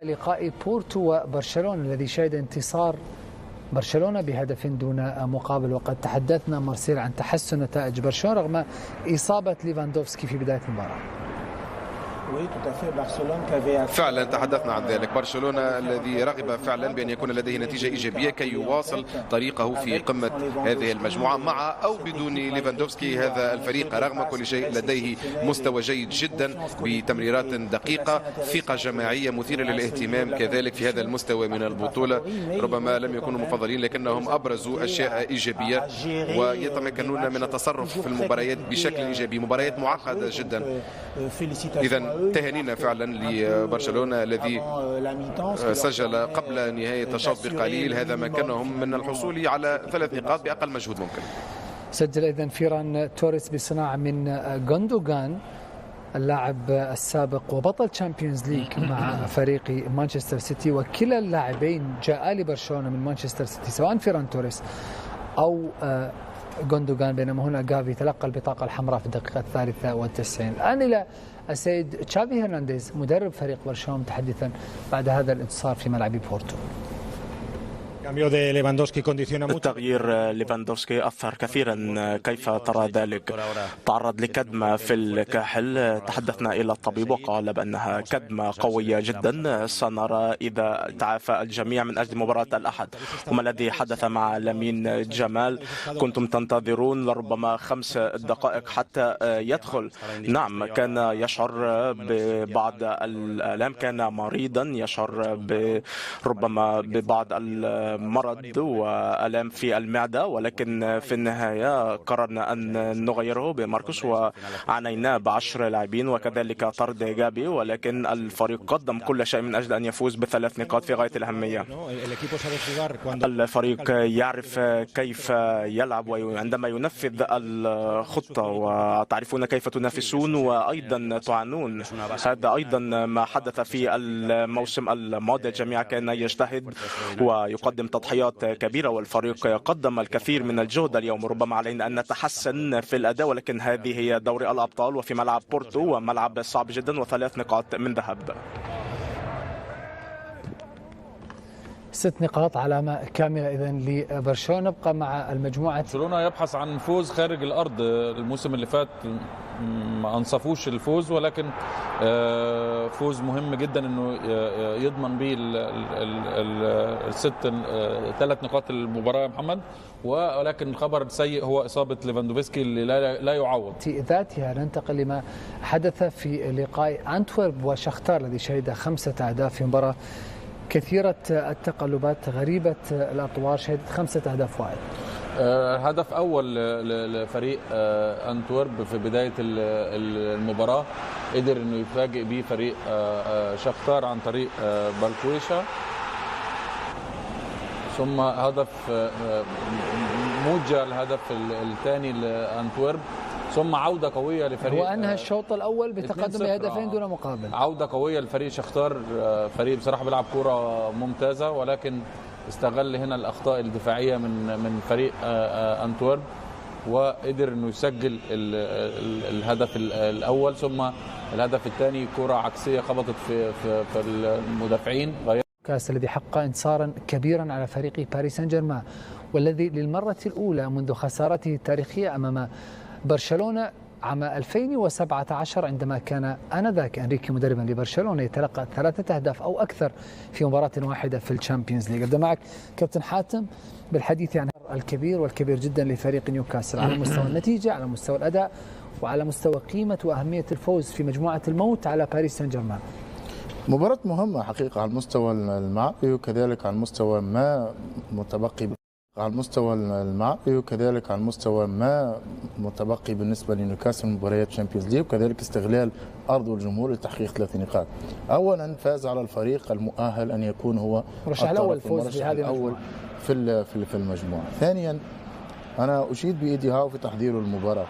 لقاء بورتو وبرشلونة الذي شهد انتصار برشلونة بهدف دون مقابل، وقد تحدثنا مارسيل عن تحسن نتائج برشلونة رغم إصابة ليفاندوفسكي في بداية المباراة. فعلا تحدثنا عن ذلك. برشلونة الذي رغب فعلا بأن يكون لديه نتيجة إيجابية كي يواصل طريقه في قمة هذه المجموعة مع أو بدون ليفاندوفسكي. هذا الفريق رغم كل شيء لديه مستوى جيد جدا بتمريرات دقيقة، ثقة جماعية مثيرة للاهتمام كذلك في هذا المستوى من البطولة. ربما لم يكونوا مفضلين لكنهم أبرزوا أشياء إيجابية ويتمكنون من التصرف في المباريات بشكل إيجابي. مباريات معقدة جدا. إذا تهانينا فعلا لبرشلونة الذي سجل قبل نهاية الشوط بقليل، هذا مكنهم من الحصول على 3 نقاط بأقل مجهود ممكن. سجل إذن فيران توريس بصناعة من غوندوغان اللاعب السابق وبطل تشامبيونز ليج مع فريق مانشستر سيتي، وكلا اللاعبين جاء لبرشلونة من مانشستر سيتي سواء فيران توريس أو غوندوغان، بينما هنا جافي تلقى البطاقة الحمراء في الدقيقة 93. الآن إلى السيد تشافي هرنانديز مدرب فريق برشلونة متحدثا بعد هذا الانتصار في ملعب بورتو. تغيير ليفاندوفسكي أثر كثيرا، كيف ترى ذلك؟ تعرض لكدمة في الكاحل، تحدثنا إلى الطبيب وقال بأنها كدمة قوية جدا، سنرى إذا تعافى الجميع من أجل مباراة الأحد. وما الذي حدث مع لامين جمال؟ كنتم تنتظرون لربما 5 دقائق حتى يدخل. نعم، كان يشعر ببعض الآلام، كان مريضا، يشعر ربما ببعض مرض وألام في المعدة، ولكن في النهاية قررنا أن نغيره بماركوس وعنيناه ب10 لاعبين وكذلك طرد جابي، ولكن الفريق قدم كل شيء من أجل أن يفوز ب3 نقاط في غاية الأهمية. الفريق يعرف كيف يلعب وعندما ينفذ الخطة، وتعرفون كيف تنافسون وأيضا تعانون. هذا أيضا ما حدث في الموسم الماضي، الجميع كان يجتهد ويقدم تضحيات كبيرة والفريق قدم الكثير من الجهد اليوم. ربما علينا أن نتحسن في الأداء، ولكن هذه هي دوري الأبطال وفي ملعب بورتو وملعب صعب جدا و3 نقاط من ذهب. 6 نقاط علامة كاملة إذن لبرشلونة. نبقى مع المجموعة. برشلونة يبحث عن فوز خارج الأرض. الموسم اللي فات ما أنصفوش الفوز، ولكن فوز مهم جدا انه يضمن به ال3 نقاط المباراة يا محمد. ولكن الخبر السيء هو إصابة ليفاندوفسكي اللي لا يعوض. ذاتها ننتقل لما حدث في لقاء أنتورب وشختار الذي شهد 5 أهداف في مباراة كثيرة التقلبات غريبة الأطوار، شهدت 5 أهداف واحد. هدف أول لفريق أنتورب في بداية المباراة، قدر أنه يفاجئ به فريق شختار عن طريق بالكويشا، ثم هدف موجة الهدف الثاني لأنتورب، ثم عودة قوية لفريق وأنهى الشوط الأول بتقدم بهدفين دون مقابل. عودة قوية لفريق شختار، فريق بصراحة بيلعب كرة ممتازة، ولكن استغل هنا الأخطاء الدفاعية من فريق أنتورب وقدر أنه يسجل الهدف الأول، ثم الهدف الثاني كرة عكسية خبطت في المدافعين. كاس الذي حقق انتصارا كبيرا على فريق باريس سان جيرمان، والذي للمرة الأولى منذ خسارته التاريخية أمام برشلونة عام 2017 عندما كان آنذاك أنريكي مدربا لبرشلونة يتلقى 3 أهداف أو أكثر في مباراة واحدة في الشامبيونز ليج. أبدأ معك كابتن حاتم بالحديث عن الكبير والكبير جدا لفريق نيوكاسل على مستوى النتيجة، على مستوى الأداء، وعلى مستوى قيمة وأهمية الفوز في مجموعة الموت على باريس سان جيرمان. مباراة مهمة حقيقة على المستوى المعنوي وكذلك على المستوى ما متبقي بالنسبة لنيوكاسل مباريات تشامبيونز ليج، وكذلك استغلال أرض والجمهور لتحقيق 3 نقاط. أولا فاز على الفريق المؤهل أن يكون هو المرشح الأول فوز في هذه المجموعة في المجموعة. ثانيا أنا أشيد بإيدي هاو في تحضير المباراة،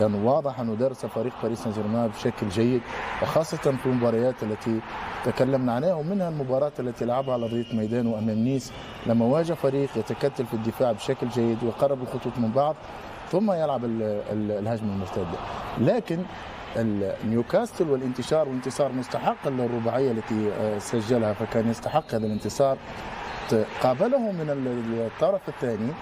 كان واضح أنه درس فريق باريس سان جيرمان بشكل جيد، وخاصة في المباريات التي تكلمنا عنها، ومنها المباراة التي لعبها على أرضية ميدانه أمام نيس لما واجه فريق يتكتل في الدفاع بشكل جيد ويقرب الخطوط من بعض ثم يلعب الهجمة المرتدة. لكن نيوكاسل والانتصار مستحق للرباعية التي سجلها، فكان يستحق هذا الانتصار. قابله من الطرف الثاني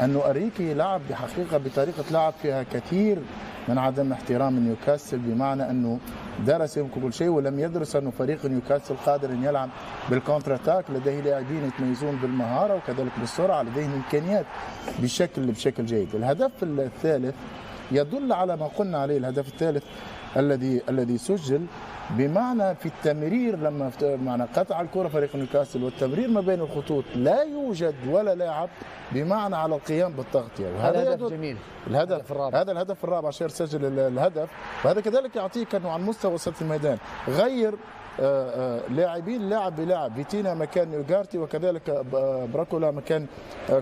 أنه أريكي لعب بحقيقة بطريقة لعب فيها كثير من عدم احترام نيوكاسل، بمعنى أنه درس يمكن كل شيء ولم يدرس أنه فريق نيوكاسل قادر أن يلعب بالكونتر اتاك، لديه لاعبين يتميزون بالمهارة وكذلك بالسرعة، لديهم إمكانيات بشكل جيد. الهدف الثالث يدل على ما قلنا عليه، الهدف الثالث الذي سجل بمعنى في التمرير، لما معنى قطع الكرة فريق نيوكاسل والتمرير ما بين الخطوط لا يوجد ولا لاعب بمعنى على القيام بالضغط. يعني هذا هدف جميل، هذا الهدف الرابع عشان سجل الهدف، وهذا كذلك يعطيك انه على مستوى وسط الميدان غير لاعبين لاعب بلاعب، فيتينا مكان يوغارتي وكذلك براكولا مكان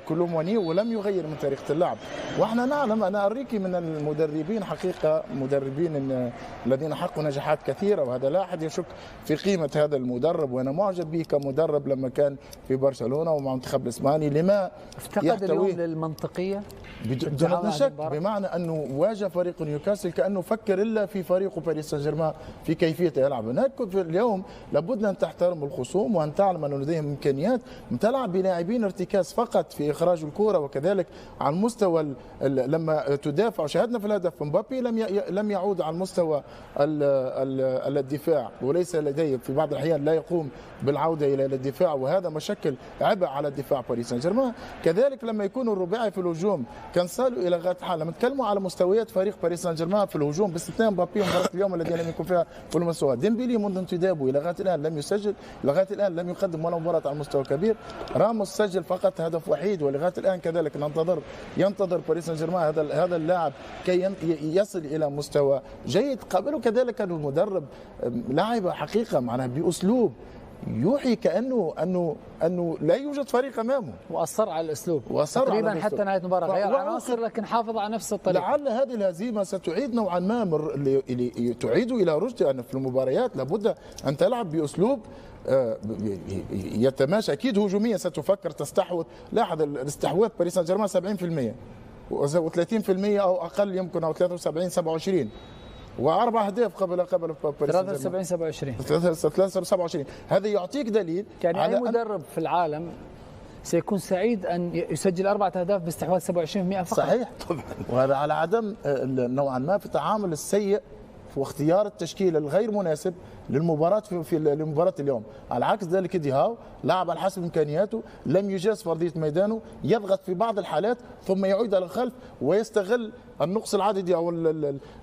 كولومواني، ولم يغير من طريقه اللعب. واحنا نعلم انا اريكي من المدربين حقيقه مدربين الذين حققوا نجاحات كثيره، وهذا لا احد يشك في قيمه هذا المدرب، وانا معجب به كمدرب لما كان في برشلونه ومع المنتخب الاسباني. لما افتقد اليوم للمنطقيه بدون شك، بمعنى انه واجه فريق نيوكاسل كانه فكر الا في فريقه باريس سان جيرمان في كيفيه يلعب هناك. اليوم لابد ان تحترم الخصوم وان تعلم ان لديهم امكانيات، تلعب بلاعبين ارتكاز فقط في اخراج الكره، وكذلك على المستوى لما تدافع. شاهدنا في الهدف مبابي لم يعود على المستوى الدفاع، وليس لديه في بعض الاحيان لا يقوم بالعوده الى الدفاع، وهذا مشكل عبء على الدفاع باريس سان جيرمان. كذلك لما يكون الرباعي في الهجوم كانسالو الى غايه حال، لما نتكلموا على مستويات فريق باريس سان جيرمان في الهجوم باستثناء مبابي ومباراه اليوم الذي لم يكن فيها في المستوى، ديمبيلي منذ انتدابه الى غايه الان لم يسجل، لغايه الان لم يقدم ولا مباراه على مستوى كبير. راموس سجل فقط هدف وحيد، ولغايه الان كذلك ينتظر باريس سان جيرمان هذا اللاعب كي يصل الى مستوى جيد. قبله كذلك المدرب لاعب حقيقه معناها باسلوب يوحي انه لا يوجد فريق امامه، واصر على الاسلوب تقريبا حتى نهايه المباراه، غير عناصر لكن حافظ على نفس الطريقه. لعل هذه الهزيمه ستعيد نوعا ما تعيد الى رشد، ان في المباريات لابد ان تلعب باسلوب يتماشى. اكيد هجوميا ستفكر تستحوذ، لاحظ الاستحواذ باريس سان جيرمان 70% و30% او اقل يمكن، او 73 27 واربع اهداف قبل 73 27. هذا يعطيك دليل يعني على اي مدرب في العالم سيكون سعيد ان يسجل 4 اهداف باستحواذ 27% فقط. صحيح طبعا، وهذا على عدم نوعا ما في التعامل السيء واختيار التشكيل الغير مناسب للمباراة في لمباراة اليوم. على عكس ذلك ديهاو لعب على حسب امكانياته، لم يجاز فرضية ميدانه، يضغط في بعض الحالات ثم يعود على الخلف ويستغل النقص العددي او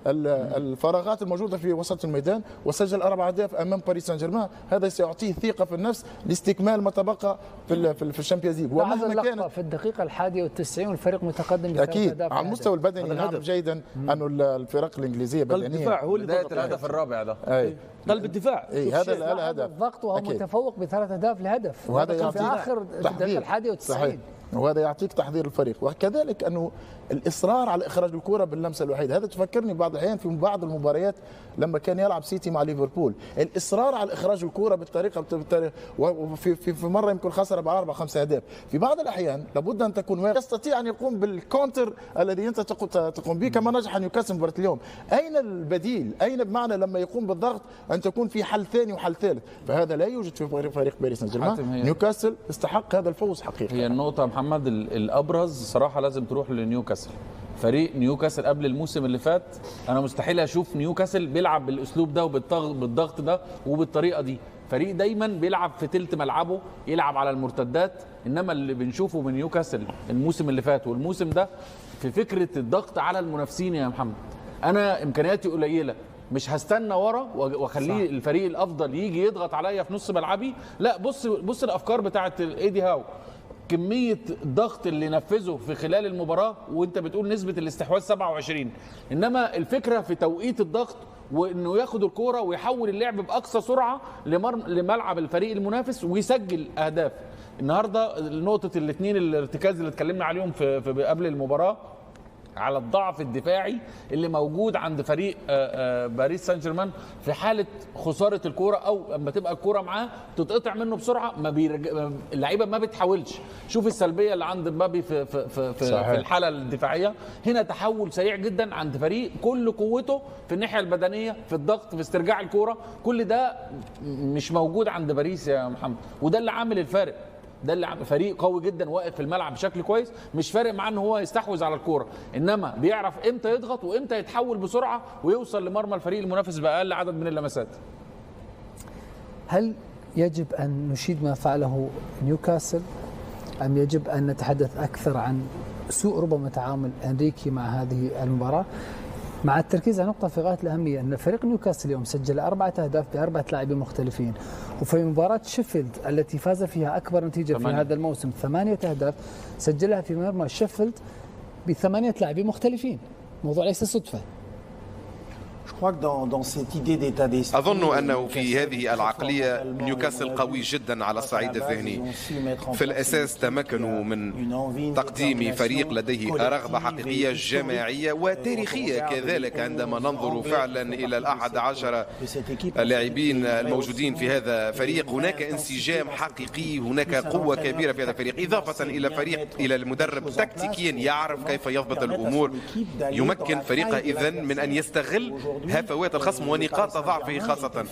الفراغات الموجوده في وسط الميدان، وسجل 4 أهداف امام باريس سان جيرمان. هذا سيعطيه ثقه في النفس لاستكمال ما تبقى في الشامبيونز ليج. ومهما كان في الدقيقه 91 والفريق متقدم ب3 أهداف اكيد على المستوى البدني نعرف جيدا انه الفرق الانجليزيه بدنيا. قلب الدفاع هو اللي بدايه الهدف الرابع ده، قلب الدفاع هذا الهدف الضغط وهو متفوق ب3 أهداف لهدف، وهذا في اخر الدقيقه 91. وهذا يعطيك تحضير الفريق. وكذلك انه الاصرار على اخراج الكره باللمسه الوحيده، هذا تفكرني بعض الاحيان في بعض المباريات لما كان يلعب سيتي مع ليفربول، الاصرار على اخراج الكره بالطريقه وفي مره يمكن خسر ب4 5 أهداف. في بعض الاحيان لابد ان تكون يستطيع ان يقوم بالكونتر الذي انت تقوم به، كما نجح نيوكاسل مباراه اليوم. اين البديل؟ اين بمعنى لما يقوم بالضغط ان تكون في حل ثاني وحل ثالث؟ فهذا لا يوجد في فريق باريس سان جيرمان. نيوكاسل استحق هذا الفوز حقيقه. هي النقطه محمد الابرز صراحه لازم تروح لنيوكاسل. فريق نيوكاسل قبل الموسم اللي فات انا مستحيل اشوف نيوكاسل بيلعب بالاسلوب ده وبالضغط ده وبالطريقه دي. فريق دايما بيلعب في تلت ملعبه، يلعب على المرتدات. انما اللي بنشوفه من نيوكاسل الموسم اللي فات والموسم ده في فكره الضغط على المنافسين يا محمد. انا امكانياتي قليله، مش هستنى ورا واخليه الفريق الافضل يجي يضغط عليا في نص ملعبي. لا، بص الافكار بتاعه ايدي هاو، كميه الضغط اللي نفذه في خلال المباراه، وانت بتقول نسبه الاستحواذ 27. انما الفكره في توقيت الضغط وانه ياخد الكوره ويحول اللعب باقصى سرعه لملعب الفريق المنافس ويسجل اهداف. النهارده نقطه الاثنين الارتكاز اللي اتكلمنا عليهم في قبل المباراه، على الضعف الدفاعي اللي موجود عند فريق باريس سان جيرمان في حاله خساره الكوره، او لما تبقى الكوره معاه تتقطع منه بسرعه، اللعيبه ما بتحاولش. شوف السلبيه اللي عند مبابي في الحاله الدفاعيه. هنا تحول سريع جدا عند فريق كل قوته في الناحيه البدنيه، في الضغط، في استرجاع الكوره. كل ده مش موجود عند باريس يا محمد، وده اللي عامل الفارق. ده اللي فريق قوي جدا واقف في الملعب بشكل كويس، مش فارق معاه ان هو يستحوذ على الكوره، انما بيعرف امتى يضغط وامتى يتحول بسرعه ويوصل لمرمى الفريق المنافس باقل عدد من اللمسات. هل يجب ان نشيد ما فعله نيوكاسل، ام يجب ان نتحدث اكثر عن سوء ربما تعامل انريكي مع هذه المباراه، مع التركيز على نقطة في غاية الأهمية أن فريق نيوكاسل اليوم سجل 4 أهداف ب4 لاعبين مختلفين، وفي مباراة شيفيلد التي فاز فيها أكبر نتيجة في هذا الموسم 8 أهداف سجلها في مرمى شيفيلد ب8 لاعبين مختلفين. موضوع ليس صدفة. أظن أنه في هذه العقلية نيوكاسل قوي جدا على الصعيد الذهني. في الأساس تمكنوا من تقديم فريق لديه رغبة حقيقية جماعية وتاريخية كذلك. عندما ننظر فعلا إلى 11 لاعبين الموجودين في هذا الفريق، هناك انسجام حقيقي، هناك قوة كبيرة في هذا الفريق، إضافة إلى المدرب تكتيكيا يعرف كيف يضبط الأمور، يمكن فريقه إذن من أن يستغل هفوات الخصم ونقاط ضعفه خاصة.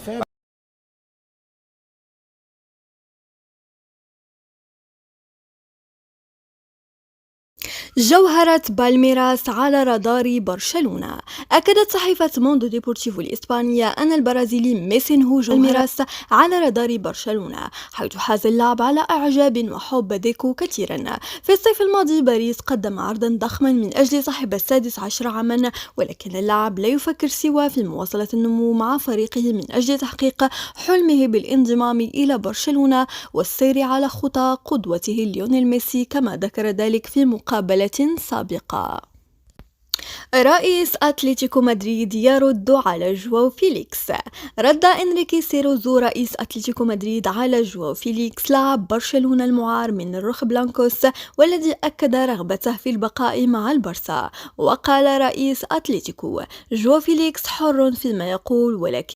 جوهرة بالميراس على رادار برشلونة. أكدت صحيفة موندو ديبورتيفو الإسبانية أن البرازيلي ميسينهو بالميراس على رادار برشلونة، حيث حاز اللعب على إعجاب وحب ديكو كثيرا. في الصيف الماضي باريس قدم عرضا ضخما من أجل صاحب 16 عاما، ولكن اللاعب لا يفكر سوى في مواصلة النمو مع فريقه من أجل تحقيق حلمه بالانضمام إلى برشلونة والسير على خطى قدوته ليونيل ميسي، كما ذكر ذلك في مقابلة سابقة. رئيس أتلتيكو مدريد يرد على جواو فيليكس. رد إنريكي سيروزو رئيس أتلتيكو مدريد على جواو فيليكس لاعب برشلونة المعار من الروخ بلانكوس، والذي أكد رغبته في البقاء مع البرسا. وقال رئيس أتلتيكو: جواو فيليكس حر فيما يقول، ولكن